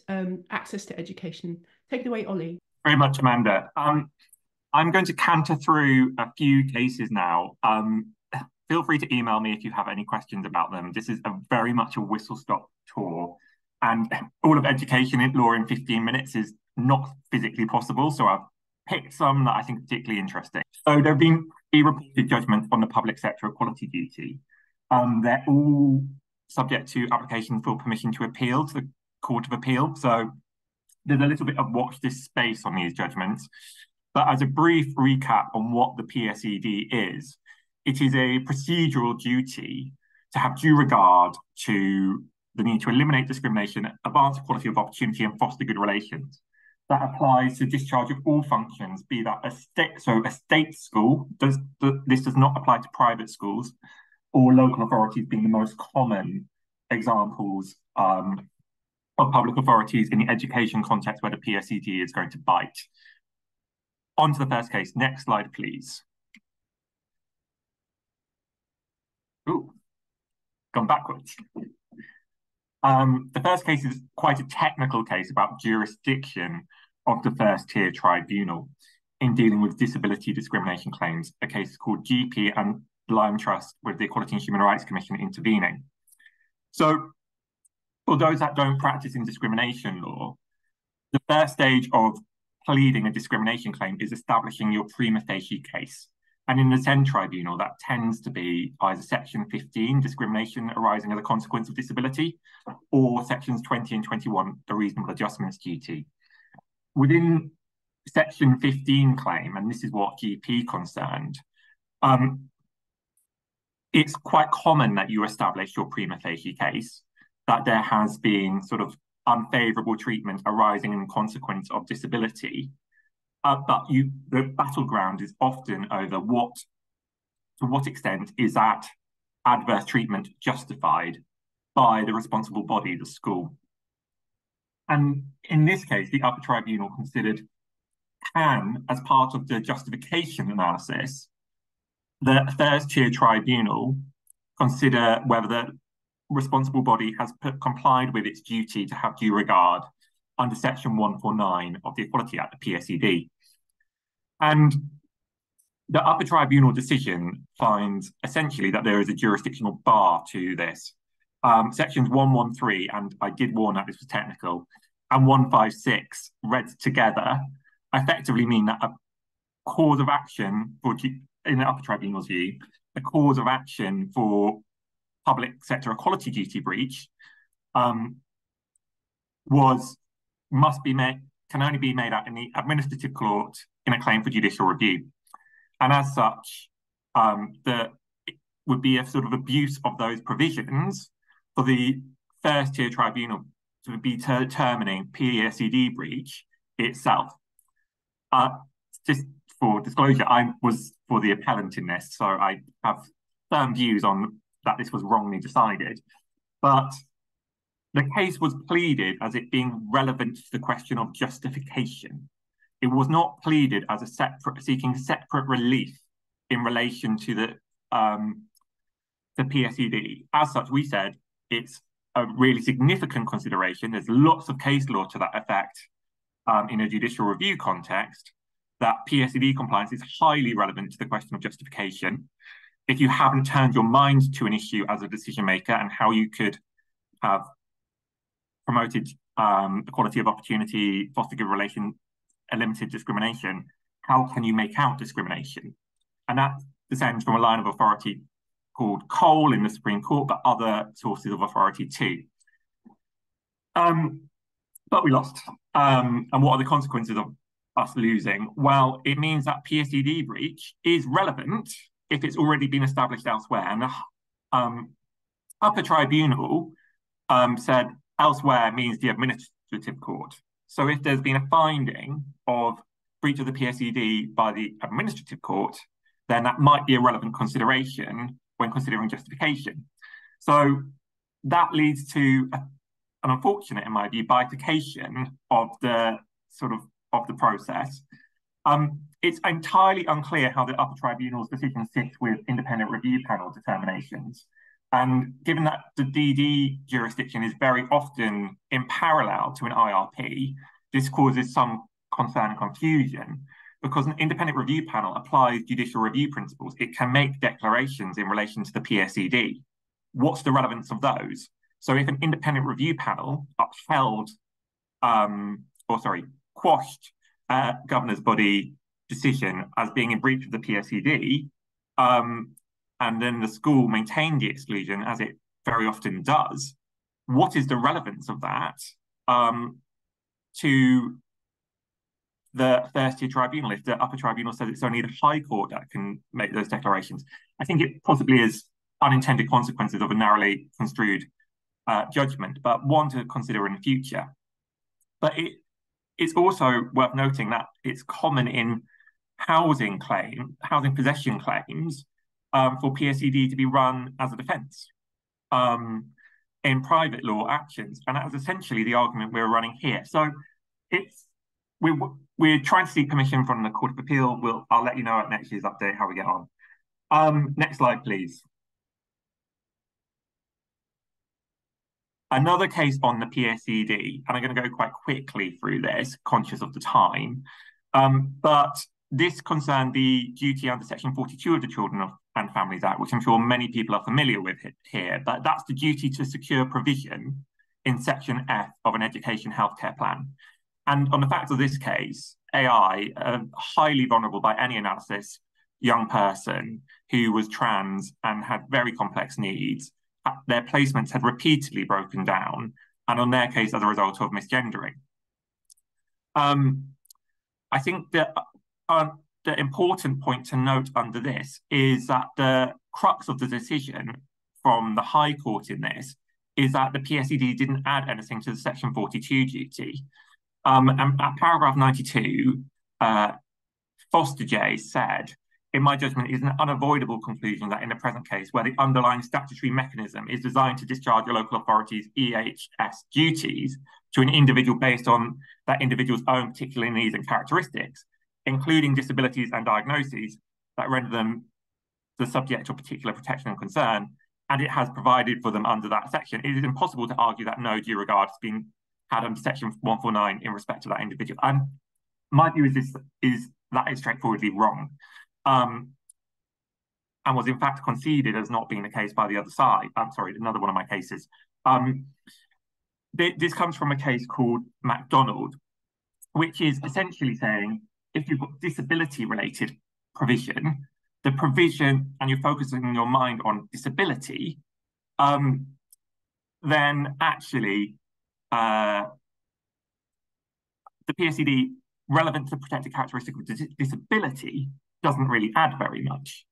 access to education. Take it away, Ollie. Very much, Amanda. I'm going to canter through a few cases now. Feel free to email me if you have any questions about them. This is very much a whistle-stop tour, and all of education in law in 15 minutes is not physically possible. So I've picked some that I think are particularly interesting. So there have been reported judgments on the public sector equality duty. They're all subject to application for permission to appeal to the Court of Appeal. So there's a little bit of watch this space on these judgments. But as a brief recap on what the PSED is, it is a procedural duty to have due regard to the need to eliminate discrimination, advance equality of opportunity, and foster good relations. That applies to discharge of all functions, be that a state school. This does not apply to private schools, or local authorities being the most common examples of public authorities in the education context where the PSED is going to bite. On to the first case. Next slide, please. Ooh, gone backwards. The first case is quite a technical case about jurisdiction of the first tier tribunal in dealing with disability discrimination claims. A case called GP and Lime Trust with the Equality and Human Rights Commission intervening. So for those that don't practice in discrimination law, the first stage of pleading a discrimination claim is establishing your prima facie case. And in the SEN tribunal, that tends to be either Section 15, discrimination arising as a consequence of disability, or Sections 20 and 21, the reasonable adjustments duty. Within Section 15 claim, and this is what GP concerned, it's quite common that you establish your prima facie case, that there has been sort of unfavourable treatment arising in consequence of disability. But the battleground is often over to what extent is that adverse treatment justified by the responsible body, the school. And in this case, the upper tribunal considered, can, as part of the justification analysis, the first tier tribunal consider whether the responsible body has complied with its duty to have due regard under Section 149 of the Equality Act, the PSED. And the upper tribunal decision finds essentially that there is a jurisdictional bar to this. Sections 113, and I did warn that this was technical, and 156 read together effectively mean that a cause of action for, in the upper tribunal's view, a cause of action for public sector equality duty breach can only be made out in the administrative court in a claim for judicial review. And as such, it would be a sort of abuse of those provisions for the first tier tribunal to be determining PSED breach itself. Just for disclosure, I was for the appellant in this, so I have firm views on that this was wrongly decided. But the case was pleaded as it being relevant to the question of justification. It was not pleaded as seeking separate relief in relation to the PSED. As such, we said it's a really significant consideration. There's lots of case law to that effect in a judicial review context, that PSED compliance is highly relevant to the question of justification. If you haven't turned your mind to an issue as a decision maker and how you could have promoted equality of opportunity, foster good relation, limited discrimination, how can you make out discrimination? And that descends from a line of authority called Cole in the Supreme Court, but other sources of authority too. But we lost. And what are the consequences of us losing? Well, it means that PSED breach is relevant if it's already been established elsewhere. And the upper tribunal said elsewhere means the administrative court. So if there's been a finding of breach of the PSED by the administrative court, then that might be a relevant consideration when considering justification. So that leads to an unfortunate, in my view, bifurcation of the of the process. It's entirely unclear how the upper tribunal's decision sits with independent review panel determinations. And given that the DD jurisdiction is very often in parallel to an IRP, this causes some concern and confusion because an independent review panel applies judicial review principles. It can make declarations in relation to the PSED. What's the relevance of those? So if an independent review panel quashed governor's body decision as being in breach of the PSED, and then the school maintained the exclusion, as it very often does, what is the relevance of that to the first-tier tribunal if the upper tribunal says it's only the High Court that can make those declarations? I think it possibly is unintended consequences of a narrowly construed judgment, but one to consider in the future. But it's also worth noting that it's common in housing possession claims for PSED to be run as a defence in private law actions, and that's essentially the argument we're running here. So we're trying to seek permission from the Court of Appeal. I'll let you know at next year's update how we get on. Next slide, please. Another case on the PSED, and I'm going to go quite quickly through this, conscious of the time, but this concerned the duty under Section 42 of the Children and Families Act, which I'm sure many people are familiar with here, but that's the duty to secure provision in Section F of an education healthcare plan. And on the facts of this case, AI, a highly vulnerable by any analysis young person who was trans and had very complex needs, their placements had repeatedly broken down, and on their case as a result of misgendering. I think that the important point to note under this is that the crux of the decision from the High Court in this is that the PSED didn't add anything to the Section 42 duty. And at paragraph 92, Foster J said, in my judgment, it is an unavoidable conclusion that in the present case, where the underlying statutory mechanism is designed to discharge a local authority's EHS duties to an individual based on that individual's own particular needs and characteristics, including disabilities and diagnoses that render them the subject of particular protection and concern, and it has provided for them under that section, it is impossible to argue that no due regard has been had under Section 149 in respect to that individual. And my view is that is straightforwardly wrong. And was in fact conceded as not being the case by the other side. I'm sorry, another one of my cases. This comes from a case called MacDonald, which is essentially saying if you've got disability-related provision, the provision, and you're focusing your mind on disability, then actually the PSED relevant to protected characteristic of disability doesn't really add very much.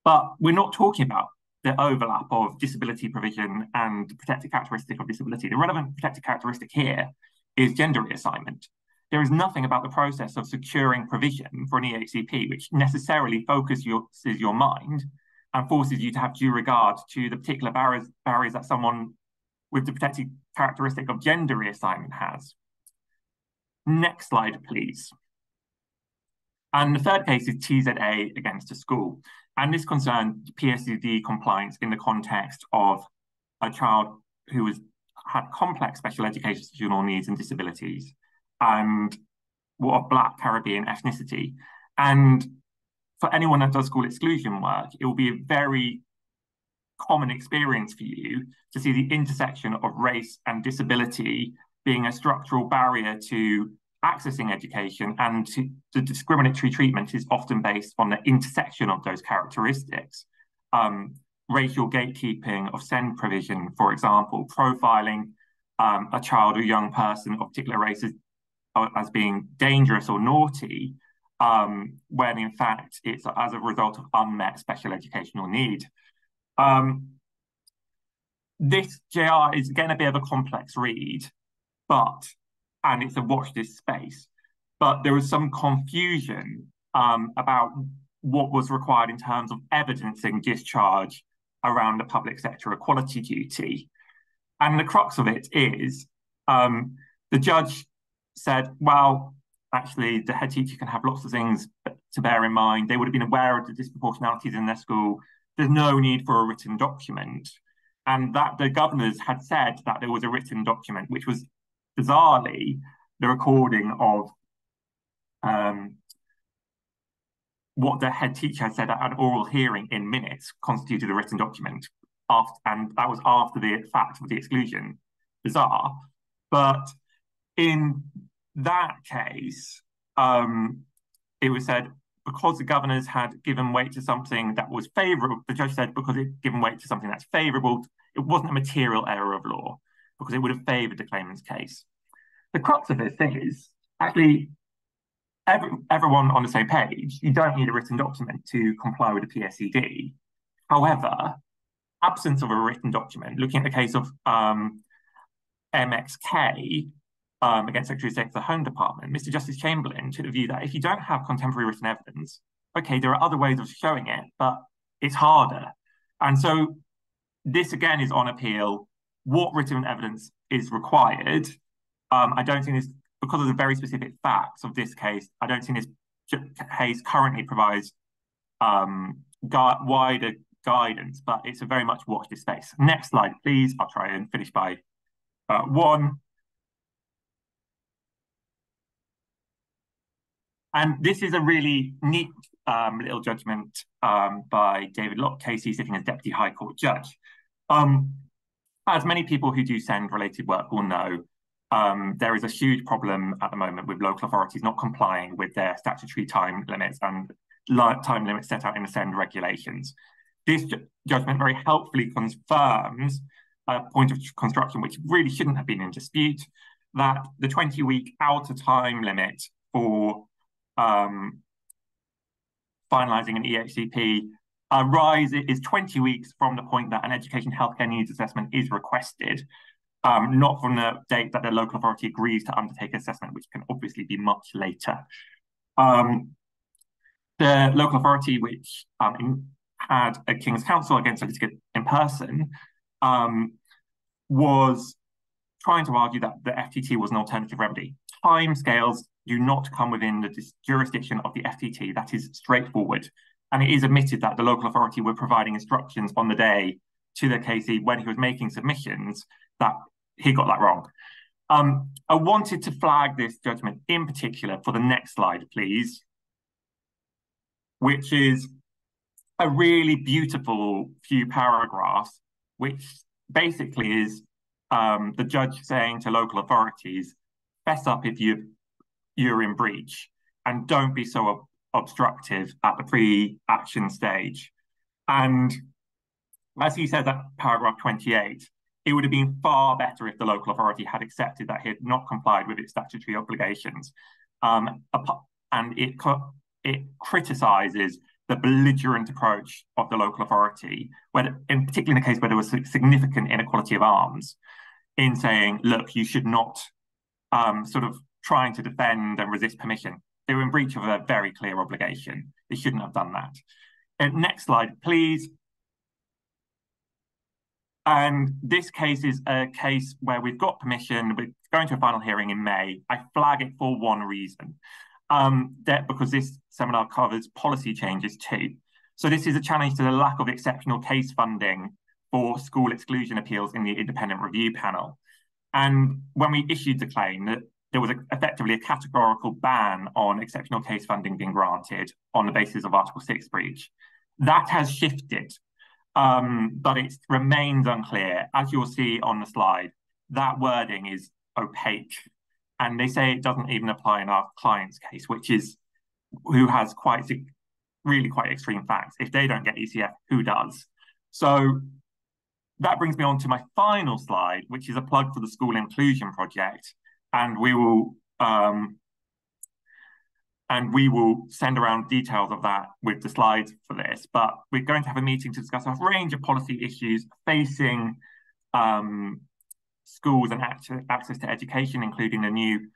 But we're not talking about the overlap of disability provision and the protected characteristic of disability. The relevant protected characteristic here is gender reassignment. There is nothing about the process of securing provision for an EHCP which necessarily focuses your mind and forces you to have due regard to the particular barriers that someone with the protected characteristic of gender reassignment has. Next slide, please. And the third case is TZA against a school. And this concerned PSED compliance in the context of a child who had complex special educational needs and disabilities and of Black Caribbean ethnicity. And for anyone that does school exclusion work, it will be a very common experience for you to see the intersection of race and disability being a structural barrier to accessing education, and the discriminatory treatment is often based on the intersection of those characteristics. Racial gatekeeping of SEND provision, for example, profiling a child or young person of particular race as being dangerous or naughty, when in fact it's as a result of unmet special educational need. This JR is again a bit of a complex read, and it's a watch this space, but there was some confusion about what was required in terms of evidencing discharge around the public sector equality duty. And the crux of it is the judge said, well, actually, the head teacher can have lots of things to bear in mind. They would have been aware of the disproportionalities in their school. There's no need for a written document. And that the governors had said that there was a written document, which was bizarrely the recording of what the head teacher had said at an oral hearing in minutes constituted a written document, and that was after the fact of the exclusion. Bizarre. But in that case, it was said, because the governors had given weight to something that was favourable, the judge said because it given weight to something that's favourable, it wasn't a material error of law because it would have favoured the claimant's case. The crux of this is actually everyone on the same page. You don't need a written document to comply with the PSED. However, absence of a written document, looking at the case of MXK against Secretary of State for the Home Department, Mr. Justice Chamberlain took the view that if you don't have contemporary written evidence, okay, there are other ways of showing it, but it's harder. And so this again is on appeal. What written evidence is required? I don't think this, because of the very specific facts of this case, I don't think this case currently provides wider guidance, but it's a very much watch this space. Next slide, please. I'll try and finish by one. And this is a really neat little judgment by David Locke Casey, sitting as Deputy High Court Judge. As many people who do SEND related work will know, there is a huge problem at the moment with local authorities not complying with their statutory time limits and time limits set out in the SEND regulations. This judgment very helpfully confirms a point of construction which really shouldn't have been in dispute, that the 20-week outer time limit for finalising an EHCP is 20 weeks from the point that an education healthcare needs assessment is requested, not from the date that the local authority agrees to undertake assessment, which can obviously be much later. The local authority, which had a King's Counsel against a litigant in person, was trying to argue that the FTT was an alternative remedy. Timescales do not come within the jurisdiction of the FTT. That is straightforward. And it is admitted that the local authority were providing instructions on the day to the KC when he was making submissions that he got that wrong. I wanted to flag this judgment in particular for the next slide, please, which is a really beautiful few paragraphs, which basically is the judge saying to local authorities, fess up if you're in breach and don't be so obstructive at the pre-action stage. And as he says at paragraph 28, it would have been far better if the local authority had accepted that he had not complied with its statutory obligations. And it criticises the belligerent approach of the local authority, in particularly in the case where there was significant inequality of arms, in saying, look, you should not sort of trying to defend and resist permission. They were in breach of a very clear obligation. They shouldn't have done that. Next slide, please. And this case is a case where we've got permission. We're going to a final hearing in May. I flag it for one reason, because this seminar covers policy changes too. So this is a challenge to the lack of exceptional case funding for school exclusion appeals in the independent review panel. And when we issued the claim, that there was effectively a categorical ban on exceptional case funding being granted on the basis of Article 6 breach. That has shifted, but it remains unclear. As you'll see on the slide, that wording is opaque. And they say it doesn't even apply in our client's case, who has really quite extreme facts. If they don't get ECF, who does? So that brings me on to my final slide, which is a plug for the School Inclusion Project. And we will send around details of that with the slides for this. But we're going to have a meeting to discuss a range of policy issues facing schools and access to education, including the new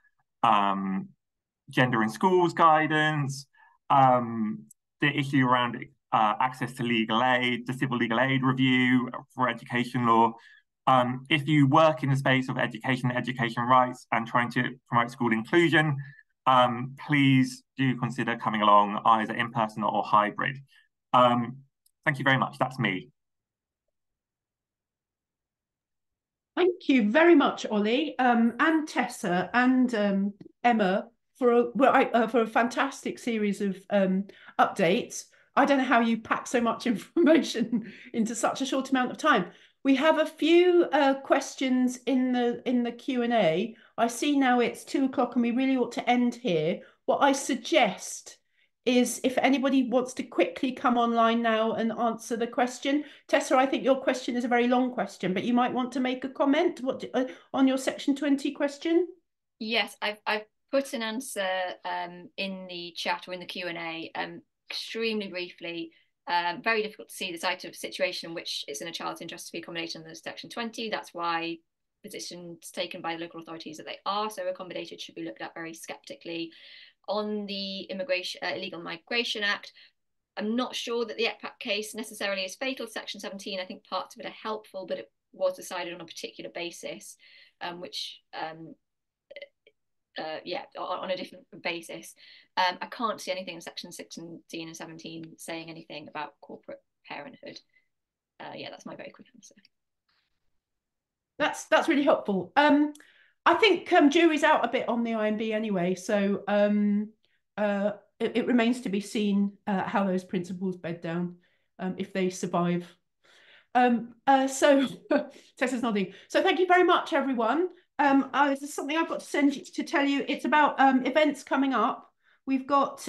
gender in schools guidance, the issue around access to legal aid, the civil legal aid review for education law. If you work in the space of education rights and trying to promote school inclusion, please do consider coming along either in person or hybrid. Thank you very much. That's me. Thank you very much, Ollie, and Tessa and Emma for a fantastic series of updates. I don't know how you pack so much information into such a short amount of time. We have a few questions in the Q&A. I see now it's 2 o'clock and we really ought to end here. What I suggest is if anybody wants to quickly come online now and answer the question. Tessa, I think your question is a very long question, but you might want to make a comment on your section 20 question. Yes, I've put an answer in the chat or in the Q&A extremely briefly. Very difficult to see the type of situation in which it's in a child's interest to be accommodated under section 20. That's why positions taken by local authorities that they are so accommodated should be looked at very sceptically. On the Illegal Migration Act, I'm not sure that the ECPAT case necessarily is fatal to section 17. I think parts of it are helpful, but it was decided on a particular basis, which on a different basis. I can't see anything in section 16 and 17 saying anything about corporate parenthood. That's my very quick answer. That's really helpful. I think jury's out a bit on the IMB anyway, so it remains to be seen how those principles bed down if they survive. So Tessa's nodding. So thank you very much, everyone. There's something I've got to send you to tell you. It's about events coming up. We've got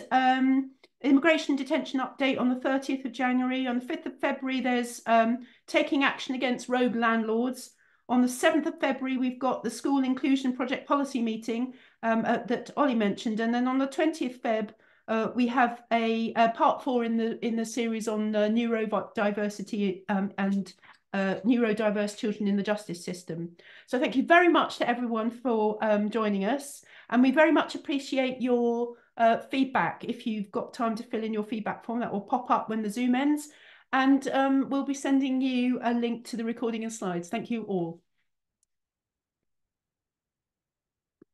immigration detention update on the 30th of January. On the 5th of February, there's taking action against rogue landlords. On the 7th of February, we've got the School Inclusion Project Policy Meeting that Ollie mentioned. And then on the 20th Feb, we have a part 4 in the series on neurodiversity and neurodiverse children in the justice system. So thank you very much to everyone for joining us. And we very much appreciate your feedback. If you've got time to fill in your feedback form, that will pop up when the Zoom ends. And we'll be sending you a link to the recording and slides. Thank you all.